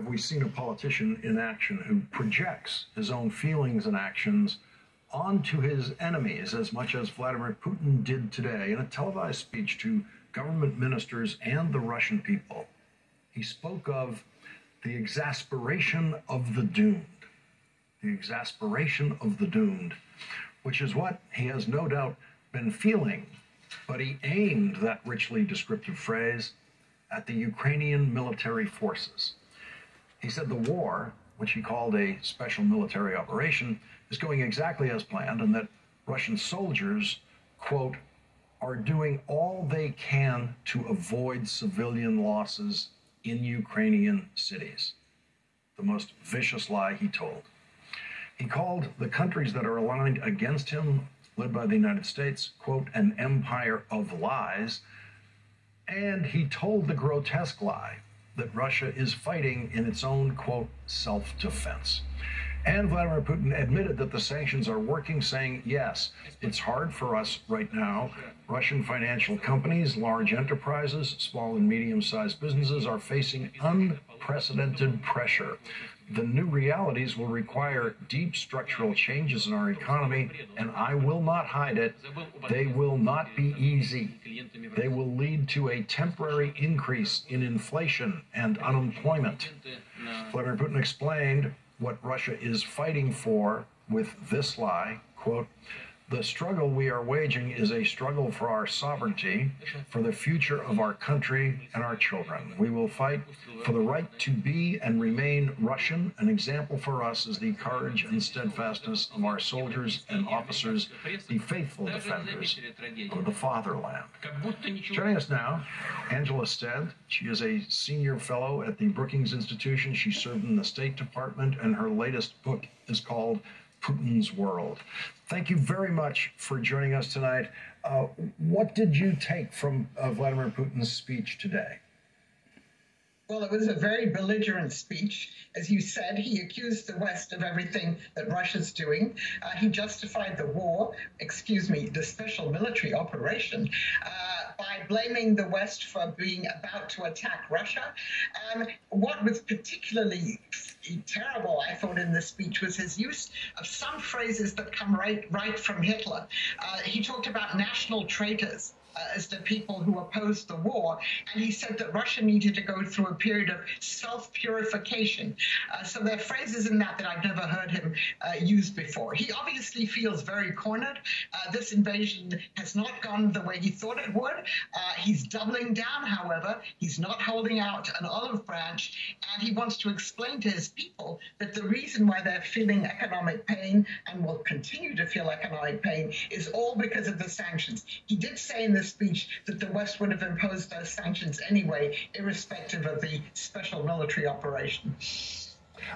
have we seen a politician in action who projects his own feelings and actions onto his enemies, as much as Vladimir Putin did today in a televised speech to government ministers and the Russian people. He spoke of the exasperation of the doomed. The exasperation of the doomed, which is what he has no doubt been feeling, but he aimed that richly descriptive phrase at the Ukrainian military forces. He said the war, which he called a special military operation, is going exactly as planned, and that Russian soldiers, quote, are doing all they can to avoid civilian losses in Ukrainian cities. The most vicious lie he told. He called the countries that are aligned against him, led by the United States, quote, an empire of lies. And he told the grotesque lie that Russia is fighting in its own, quote, self-defense. And Vladimir Putin admitted that the sanctions are working, saying, yes, it's hard for us right now. Russian financial companies, large enterprises, small and medium-sized businesses are facing unprecedented pressure. The new realities will require deep structural changes in our economy, and I will not hide it. They will not be easy. They will lead to a temporary increase in inflation and unemployment. Vladimir Putin explained what Russia is fighting for with this lie, quote, the struggle we are waging is a struggle for our sovereignty, for the future of our country and our children. We will fight for the right to be and remain Russian. An example for us is the courage and steadfastness of our soldiers and officers, the faithful defenders of the fatherland. Joining us now, Angela Stead. She is a senior fellow at the Brookings Institution. She served in the State Department, and her latest book is called Putin's World. Thank you very much for joining us tonight. What did you take from Vladimir Putin's speech today? Well, it was a very belligerent speech. As you said, he accused the West of everything that Russia's doing. He justified the war, the special military operation, by blaming the West for being about to attack Russia. What was particularly terrible, I thought, in this speech was his use of some phrases that come right from Hitler. He talked about national traitors as the people who opposed the war, and he said that Russia needed to go through a period of self-purification. So there are phrases in that I've never heard him use before. He obviously feels very cornered. This invasion has not gone the way he thought it would. He's doubling down, however. He's not holding out an olive branch, and he wants to explain to his people that the reason why they're feeling economic pain and will continue to feel economic pain is all because of the sanctions. He did say in this speech that the West would have imposed those sanctions anyway, irrespective of the special military operation.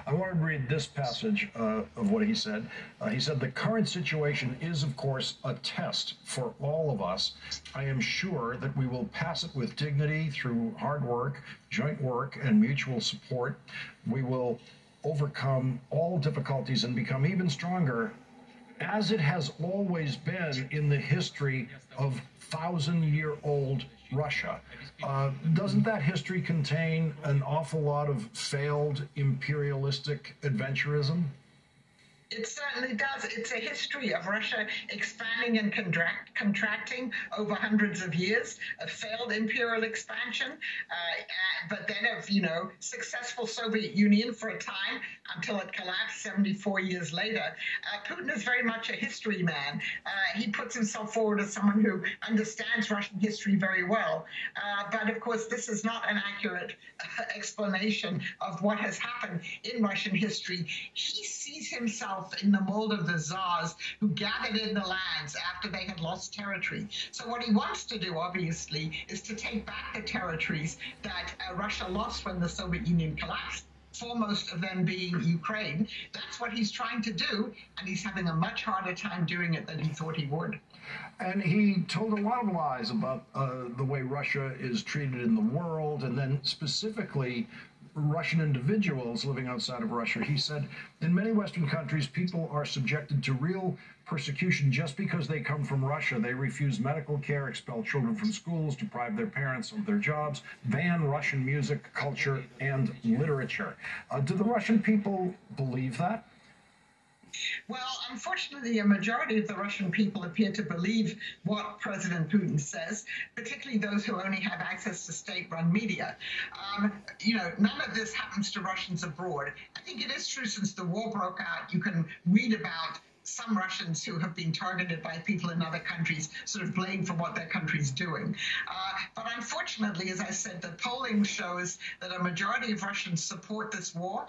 I want to read this passage of what he said. He said, the current situation is, of course, a test for all of us. I am sure that we will pass it with dignity through hard work, joint work, and mutual support. We will overcome all difficulties and become even stronger, as it has always been in the history of thousand-year-old Russia. Doesn't that history contain an awful lot of failed imperialistic adventurism? It certainly does. It's a history of Russia expanding and contracting over hundreds of years, of failed imperial expansion, but then of, successful Soviet Union for a time until it collapsed 74 years later. Putin is very much a history man. He puts himself forward as someone who understands Russian history very well. But of course, this is not an accurate explanation of what has happened in Russian history. He sees himself in the mold of the czars who gathered in the lands after they had lost territory. So what he wants to do, obviously, is to take back the territories that Russia lost when the Soviet Union collapsed, foremost of them being Ukraine. That's what he's trying to do, and he's having a much harder time doing it than he thought he would. And he told a lot of lies about the way Russia is treated in the world, and then specifically Russian individuals living outside of Russia. He said, in many Western countries, people are subjected to real persecution just because they come from Russia. They refuse medical care, expel children from schools, deprive their parents of their jobs, ban Russian music, culture, and literature. Do the Russian people believe that? Well, unfortunately, a majority of the Russian people appear to believe what President Putin says, particularly those who only have access to state-run media. None of this happens to Russians abroad. I think it is true since the war broke out, you can read about some Russians who have been targeted by people in other countries, sort of blamed for what their country's doing. But unfortunately, as I said, the polling shows that a majority of Russians support this war,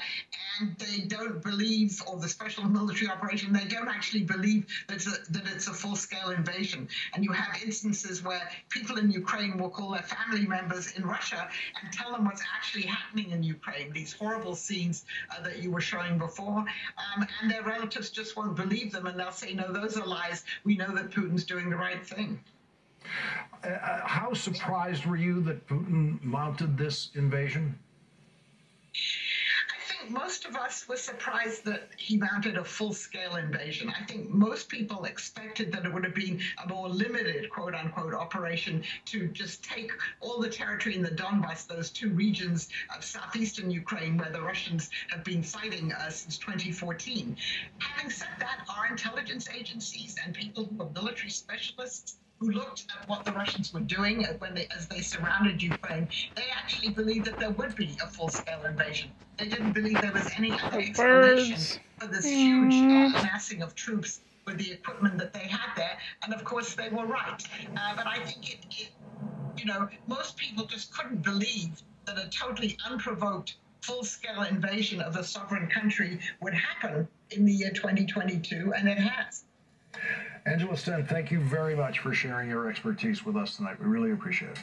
and they don't believe, or the special military operation, they don't actually believe that it's a full-scale invasion. And you have instances where people in Ukraine will call their family members in Russia and tell them what's actually happening in Ukraine, these horrible scenes that you were showing before, and their relatives just won't believe them, and they'll say, no, those are lies. We know that Putin's doing the right thing. How surprised were you that Putin mounted this invasion? I think most of us were surprised that he mounted a full-scale invasion. I think most people expected that it would have been a more limited, quote-unquote, operation to just take all the territory in the Donbass, those two regions of southeastern Ukraine where the Russians have been fighting since 2014. Having said that, our intelligence agencies and people who are military specialists who looked at what the Russians were doing as they surrounded Ukraine, they actually believed that there would be a full-scale invasion. They didn't believe there was any other explanation for this huge amassing of troops with the equipment that they had there. And of course, they were right. But I think most people just couldn't believe that a totally unprovoked full-scale invasion of a sovereign country would happen in the year 2022, and it has. Angela Sten, thank you very much for sharing your expertise with us tonight. We really appreciate it.